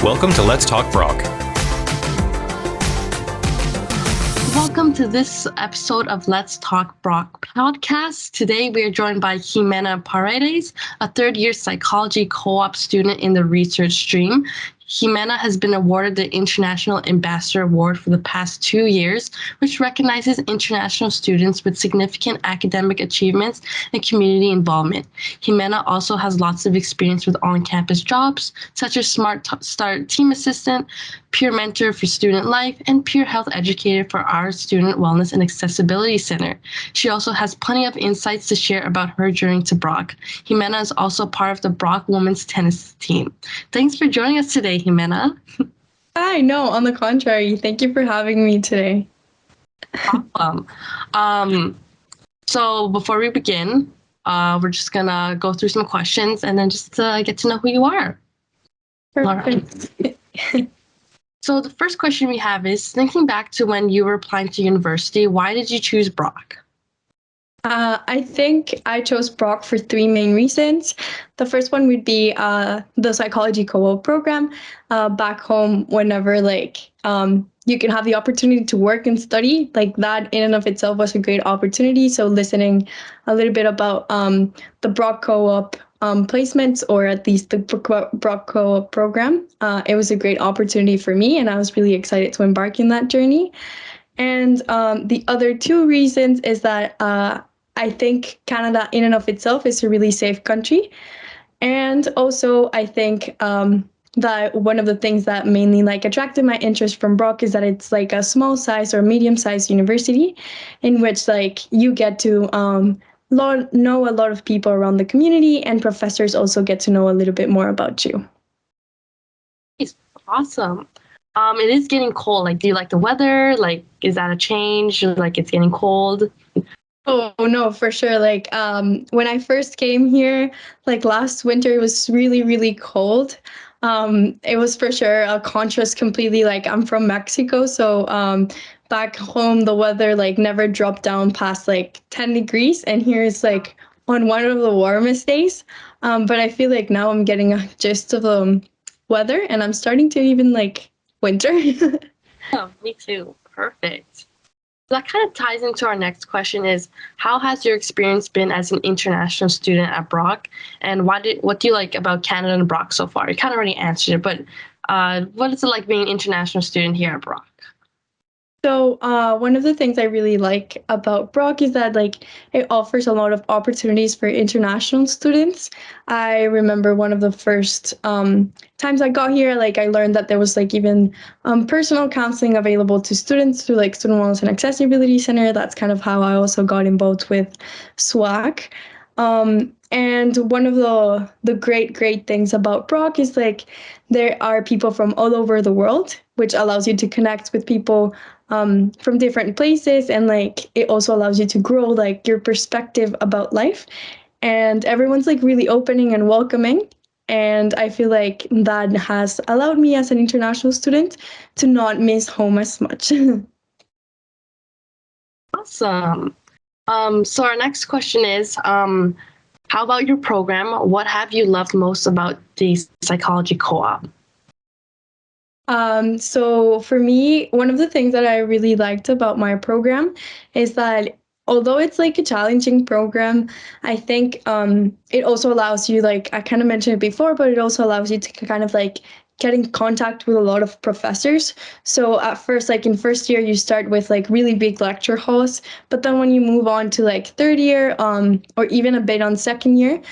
Welcome to Let's Talk Brock. Welcome to this episode of Let's Talk Brock podcast. Today we are joined by Ximena Paredes, a third-year psychology co-op student in the research stream. Ximena has been awarded the International Ambassador Award for the past 2 years, which recognizes international students with significant academic achievements and community involvement. Ximena also has lots of experience with on-campus jobs, such as Smart Start Team Assistant, peer mentor for student life, and peer health educator for our Student Wellness and Accessibility Center. She also has plenty of insights to share about her journey to Brock. Ximena is also part of the Brock women's tennis team. Thanks for joining us today, Ximena. Hi, no, on the contrary. Thank you for having me today. Awesome. So before we begin, we're just gonna go through some questions and then just get to know who you are. Perfect. All right. So the first question we have is, thinking back to when you were applying to university, why did you choose Brock? I think I chose Brock for three main reasons. The first one would be the psychology co-op program. Back home, whenever you can have the opportunity to work and study, like that in and of itself was a great opportunity. So listening a little bit about the Brock co-op placements, or at least the Brock co-op program, it was a great opportunity for me, and I was really excited to embark in that journey. And the other two reasons is that I think Canada in and of itself is a really safe country. And also I think that one of the things that mainly attracted my interest from Brock is that it's like a small size or medium sized university in which you get to know a lot of people around the community, and professors also get to know a little bit more about you. It's awesome. It is getting cold. Do you like the weather? Is that a change? It's getting cold? Oh no, for sure. When I first came here, last winter, it was really, really cold. It was for sure a contrast completely. I'm from Mexico, so back home the weather never dropped down past 10 degrees, and here it's on one of the warmest days. But I feel now I'm getting a gist of the weather, and I'm starting to even winter. Oh, me too. Perfect. That kind of ties into our next question is, how has your experience been as an international student at Brock, and what do you like about Canada and Brock so far? You kind of already answered it, but what is it like being an international student here at Brock? So one of the things I really like about Brock is that it offers a lot of opportunities for international students. I remember one of the first times I got here, I learned that there was even personal counseling available to students through Student Wellness and Accessibility Center. That's kind of how I also got involved with SWAC. And one of the great things about Brock is there are people from all over the world, which allows you to connect with people from different places, and it also allows you to grow your perspective about life. And everyone's really opening and welcoming, and I feel that has allowed me as an international student to not miss home as much. Awesome. So our next question is, how about your program? What have you loved most about the psychology co-op? So for me, one of the things that I really liked about my program is that although it's a challenging program, I think it also allows you, I kind of mentioned it before, but it also allows you to kind of get in contact with a lot of professors. So at first, in first year, you start with really big lecture halls, but then when you move on to third year, or even a bit on second year,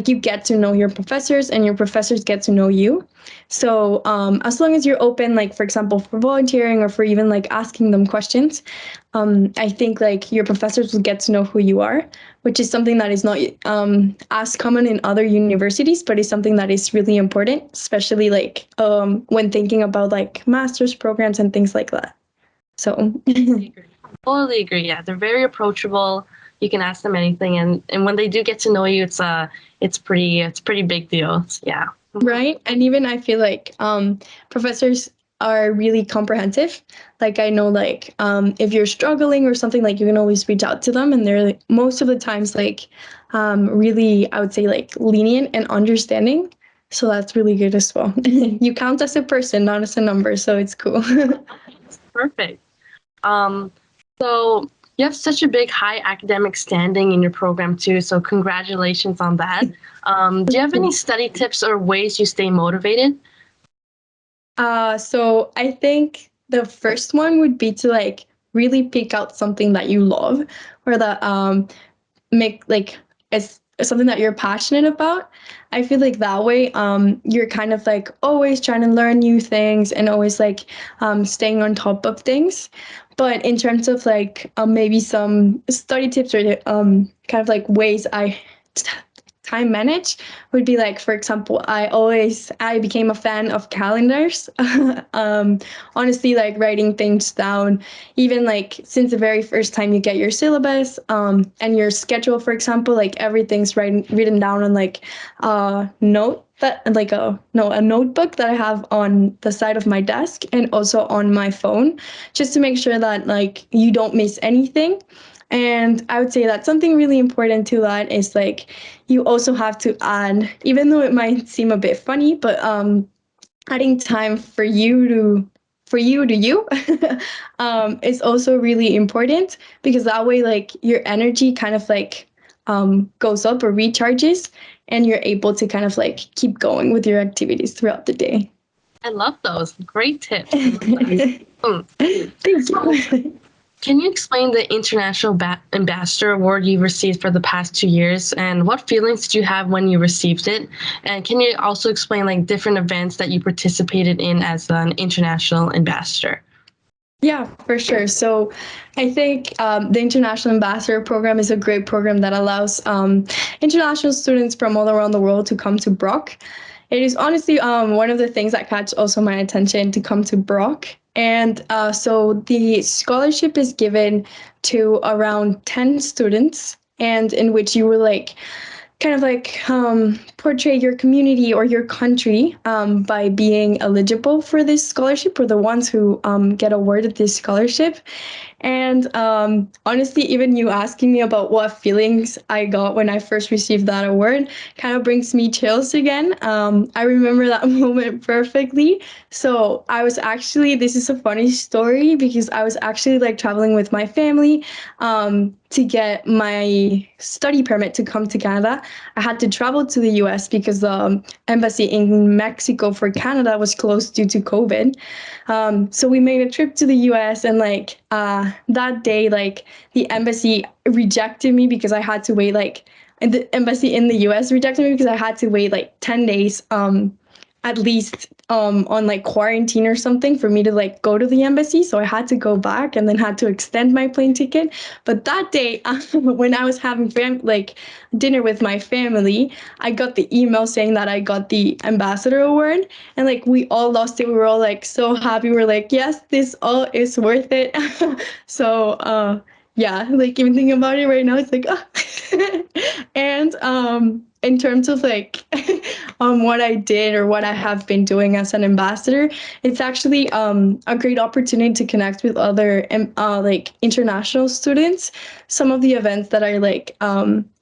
you get to know your professors, and your professors get to know you. So as long as you're open, for example, for volunteering or for even asking them questions, I think your professors will get to know who you are, which is something that is not as common in other universities, but is something that is really important, especially when thinking about master's programs and things like that. So Totally agree. Yeah, they're very approachable. You can ask them anything, and when they do get to know you, it's pretty big deal. Yeah. Right. And even I feel professors are really comprehensive. I know if you're struggling or something, you can always reach out to them, and they're most of the times really, I would say lenient and understanding. So that's really good as well. You count as a person, not as a number, so it's cool. Perfect. Um, so you have such a big, high academic standing in your program too. So congratulations on that. Do you have any study tips or ways you stay motivated? So I think the first one would be to like really pick out something that you love or that make like it's something that you're passionate about. I feel like that way you're kind of like always trying to learn new things and always like staying on top of things. But in terms of like maybe some study tips or kind of like ways I time manage would be like, for example, I became a fan of calendars. Honestly, like writing things down, even like since the very first time you get your syllabus and your schedule, for example, like everything's written down on like a note that like a notebook that I have on the side of my desk and also on my phone, just to make sure that like you don't miss anything. And I would say that something really important to that is like you also have to add, even though it might seem a bit funny, but adding time for you is also really important because that way like your energy kind of like goes up or recharges and you're able to kind of like keep going with your activities throughout the day. I love those. Great tips. I love that. Thank you. Can you explain the International Ambassador Award you received for the past 2 years and what feelings did you have when you received it? And can you also explain like different events that you participated in as an international ambassador? Yeah, for sure. So I think the International Ambassador Program is a great program that allows international students from all around the world to come to Brock. It is honestly one of the things that catch also my attention to come to Brock. And so the scholarship is given to around 10 students, and in which you were like kind of like portray your community or your country by being eligible for this scholarship or the ones who get awarded this scholarship. And honestly, even you asking me about what feelings I got when I first received that award kind of brings me chills again. I remember that moment perfectly. So I was actually, this is a funny story because I was actually like traveling with my family to get my study permit to come to Canada. I had to travel to the US because the embassy in Mexico for Canada was closed due to COVID. So we made a trip to the US, and like that day, like the embassy rejected me because I had to wait like and the embassy in the US rejected me because I had to wait like 10 days at least on like quarantine or something for me to like go to the embassy. So I had to go back and then had to extend my plane ticket. But that day, when I was having like dinner with my family, I got the email saying that I got the ambassador award, and like we all lost it. We were all like so happy. We were like, yes, this all is worth it. So yeah, like even thinking about it right now, it's like, and in terms of like what I did or what I have been doing as an ambassador, it's actually a great opportunity to connect with other like international students. Some of the events that I like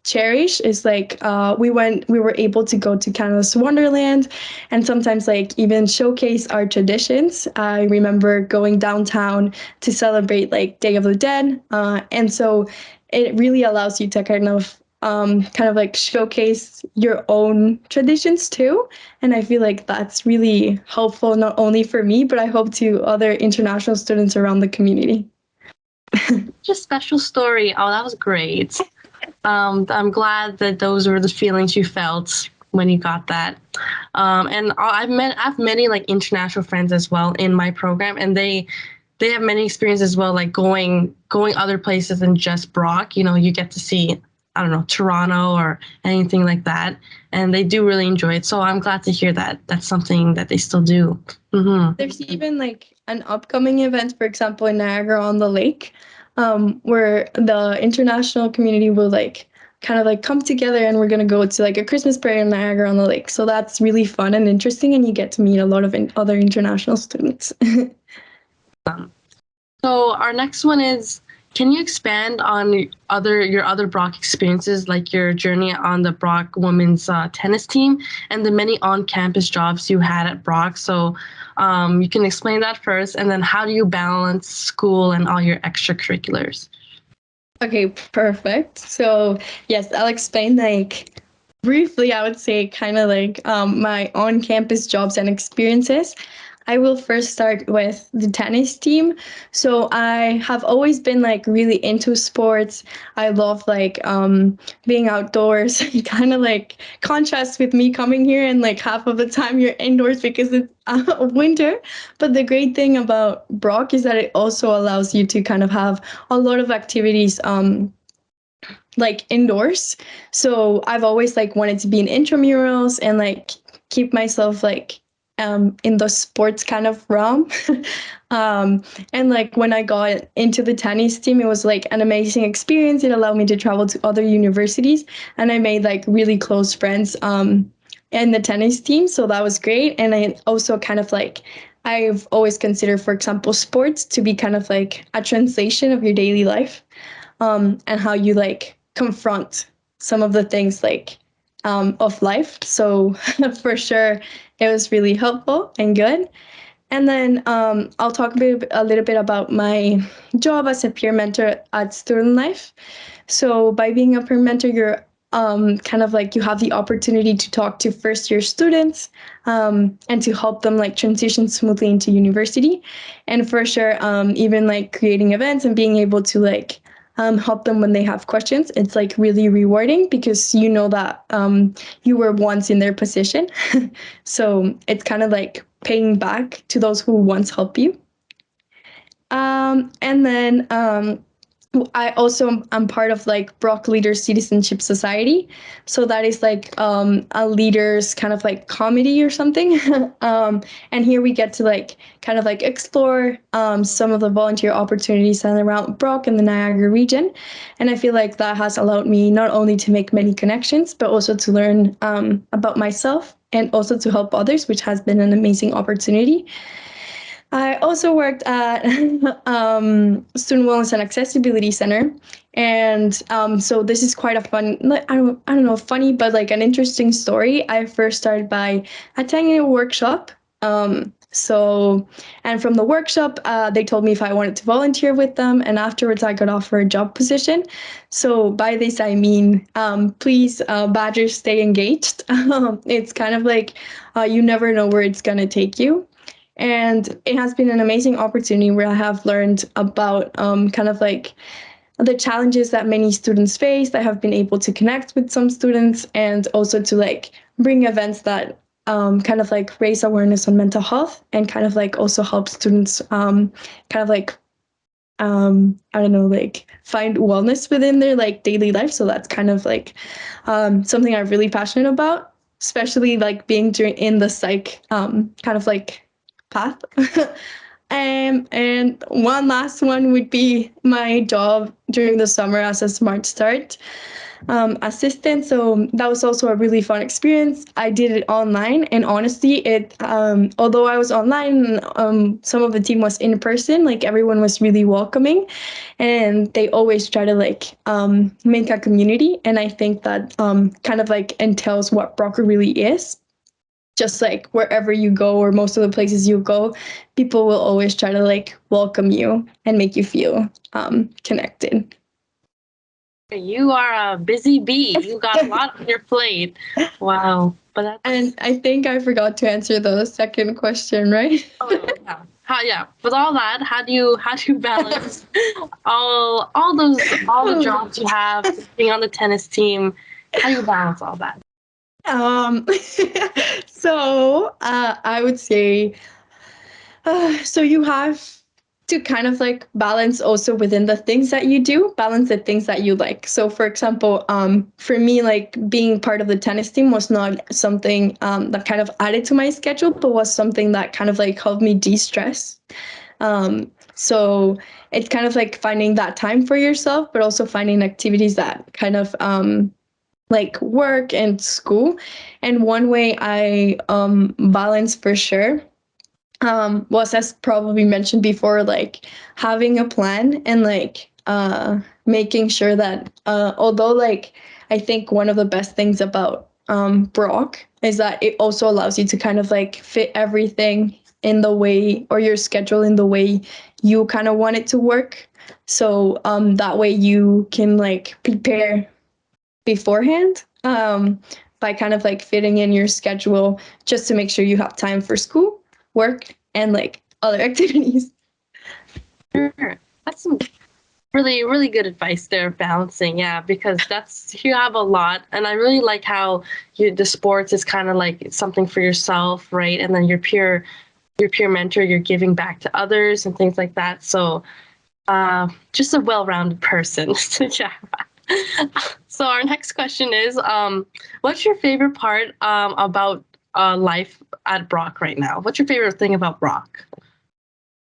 cherish is like we were able to go to Canada's Wonderland and sometimes like even showcase our traditions. I remember going downtown to celebrate like Day of the Dead, and so it really allows you to kind of like showcase your own traditions too. And I feel like that's really helpful, not only for me, but I hope to other international students around the community. Just a special story. Oh, that was great. I'm glad that those were the feelings you felt when you got that. And I've many like international friends as well in my program, and they have many experiences as well, like going other places than just Brock. You know, you get to see, I don't know, Toronto or anything like that, and they do really enjoy it. So I'm glad to hear that that's something that they still do. Mm-hmm. There's even like an upcoming event, for example, in Niagara on the Lake, where the international community will like kind of like come together and we're gonna go to like a Christmas party in Niagara on the Lake. So that's really fun and interesting, and you get to meet a lot of other international students. So our next one is, Can you expand on your other Brock experiences, like your journey on the Brock women's tennis team and the many on-campus jobs you had at Brock? So you can explain that first, and then how do you balance school and all your extracurriculars? Okay, perfect. So yes, I'll explain like briefly, I would say kind of like my on-campus jobs and experiences. I will first start with the tennis team. So I have always been like really into sports. I love like being outdoors. Kind of like contrast with me coming here and like half of the time you're indoors because it's winter. But the great thing about Brock is that it also allows you to kind of have a lot of activities like indoors. So I've always like wanted to be in intramurals and like keep myself like in the sports kind of realm. And like when I got into the tennis team, it was like an amazing experience. It allowed me to travel to other universities, and I made like really close friends in the tennis team. So that was great. And I also kind of like I've always considered, for example, sports to be kind of like a translation of your daily life, and how you like confront some of the things like of life. So for sure, it was really helpful and good. And then I'll talk a little bit about my job as a peer mentor at Student Life. So by being a peer mentor, you're kind of like you have the opportunity to talk to first year students and to help them like transition smoothly into university. And for sure, even like creating events and being able to like help them when they have questions, it's like really rewarding because you know that you were once in their position. So it's kind of like paying back to those who once helped you. And then I also am part of like Brock Leaders Citizenship Society. So that is like a leaders kind of like comedy or something. And here we get to like kind of like explore some of the volunteer opportunities that are around Brock and the Niagara region. And I feel like that has allowed me not only to make many connections, but also to learn about myself and also to help others, which has been an amazing opportunity. I also worked at Student Wellness and Accessibility Center, and so this is quite a fun. I don't know, funny, but like an interesting story. I first started by attending a workshop. So, and from the workshop, they told me if I wanted to volunteer with them, and afterwards I got offered a job position. So by this I mean, please, Badgers, stay engaged. It's kind of like you never know where it's gonna take you. And it has been an amazing opportunity where I have learned about kind of like the challenges that many students face. I have been able to connect with some students and also to like bring events that kind of like raise awareness on mental health and kind of like also help students kind of like I don't know, like find wellness within their like daily life. So that's kind of like something I'm really passionate about, especially like being in the psych kind of like path. And one last one would be my job during the summer as a Smart Start assistant. So that was also a really fun experience. I did it online, and honestly, it although I was online, some of the team was in person. Like everyone was really welcoming, and they always try to like make a community. And I think that kind of like entails what Brocker really is. Just like wherever you go or most of the places you go, people will always try to like welcome you and make you feel connected. You are a busy bee. You got a lot on your plate. Wow. But that's And I think I forgot to answer the second question, right? oh yeah. Yeah. With all that, how do you balance all the jobs you have, being on the tennis team? How do you balance all that? Um, so I would say, so you have to kind of like balance also within the things that you do, balance the things that you like. So for example, for me, like being part of the tennis team was not something that kind of added to my schedule, but was something that kind of like helped me de-stress. So it's kind of like finding that time for yourself, but also finding activities that kind of like work and school. And one way I balance for sure was, as probably mentioned before, like having a plan and like making sure that although like I think one of the best things about Brock is that it also allows you to kind of like fit everything in the way, or your schedule in the way you kind of want it to work. So that way you can like prepare beforehand, by kind of like fitting in your schedule just to make sure you have time for school, work, and like other activities. Sure. That's some really, really good advice there, balancing. Yeah, because you have a lot. And I really like how the sports is kind of like something for yourself, right? And then your peer mentor, you're giving back to others and things like that. So just a well-rounded person. Yeah. So our next question is, what's your favorite part about life at Brock right now? What's your favorite thing about Brock?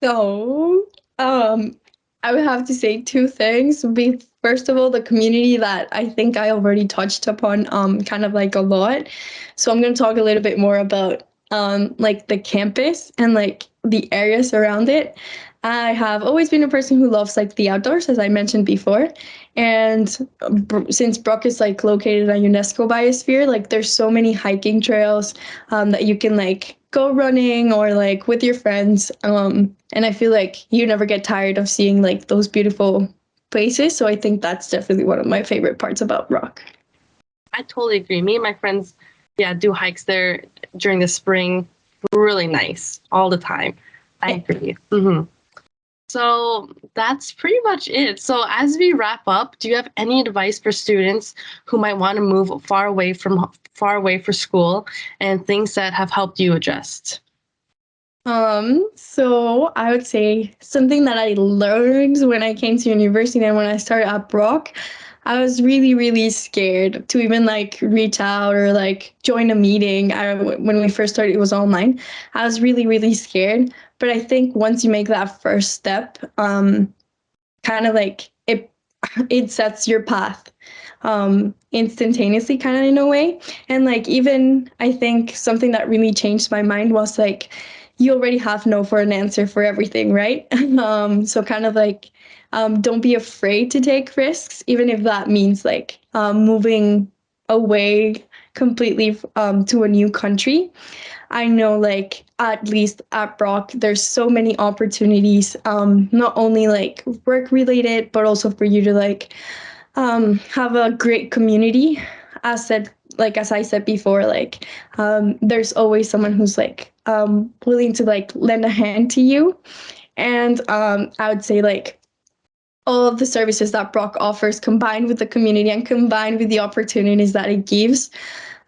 So, I would have to say two things. Be first of all, the community that I think I already touched upon, kind of like a lot. So I'm going to talk a little bit more about like the campus and like the areas around it. I have always been a person who loves like the outdoors, as I mentioned before, and since Brock is like located on UNESCO biosphere, like there's so many hiking trails that you can like go running or like with your friends. And I feel like you never get tired of seeing like those beautiful places. So I think that's definitely one of my favorite parts about Rock. I totally agree. Me and my friends, yeah, do hikes there during the spring. Really nice all the time. I agree. So that's pretty much it. So as we wrap up, do you have any advice for students who might want to move far away for school, and things that have helped you adjust? So I would say something that I learned when I came to university and when I started at Brock, I was really, really scared to even like reach out or like join a meeting. When we first started, it was online. I was really, really scared. But I think once you make that first step, kind of like it sets your path instantaneously, kind of in a way. And like even I think something that really changed my mind was like you already have no for an answer for everything, right? So kind of like don't be afraid to take risks, even if that means like moving away completely to a new country. I know, like, at least at Brock, there's so many opportunities, not only like work related, but also for you to like have a great community. As I said before, like, there's always someone who's like willing to like lend a hand to you. And I would say like all of the services that Brock offers, combined with the community and combined with the opportunities that it gives,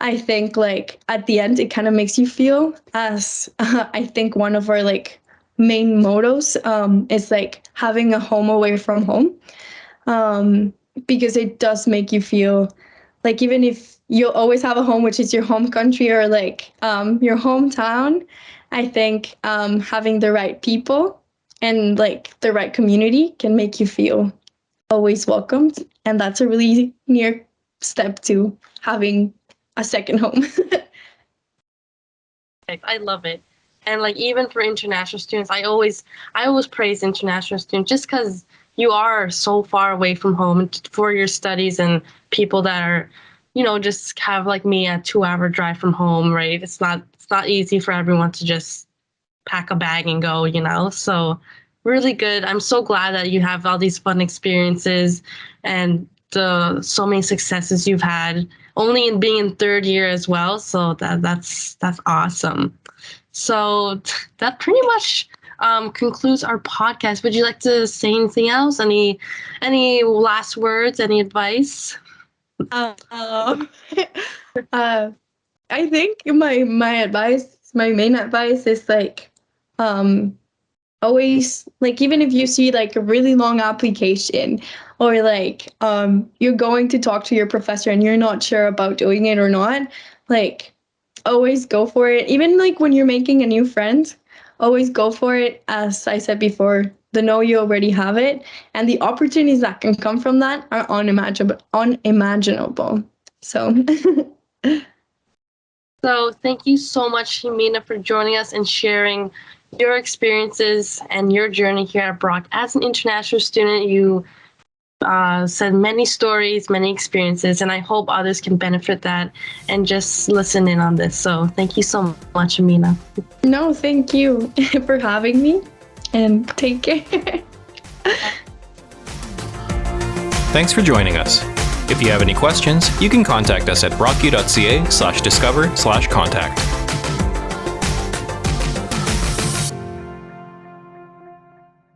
I think like at the end it kind of makes you feel as I think one of our like main mottos is like having a home away from home, um, because it does make you feel like even if you'll always have a home, which is your home country or like your hometown, I think having the right people and like the right community can make you feel always welcomed, and that's a really near step to having a second home. I love it. And like even for international students, I always praise international students just because you are so far away from home for your studies, and people that are, just have like me a 2 hour drive from home, right? It's not easy for everyone to just pack a bag and go. So really good. I'm so glad that you have all these fun experiences and the so many successes you've had only in being in third year as well. So that's awesome. So that pretty much concludes our podcast. Would you like to say anything else? Any last words? Any advice? Um, uh, I think my main advice is like, um, always like even if you see like a really long application or like you're going to talk to your professor and you're not sure about doing it or not, like always go for it. Even like when you're making a new friend, always go for it. As I said before, the know you already have it, and the opportunities that can come from that are unimaginable. So So thank you so much, Ximena, for joining us and sharing your experiences and your journey here at Brock. As an international student, you said many stories, many experiences, and I hope others can benefit that and just listen in on this. So thank you so much, Ximena. No, thank you for having me, and take care. Thanks for joining us. If you have any questions, you can contact us at brocku.ca/discover/contact.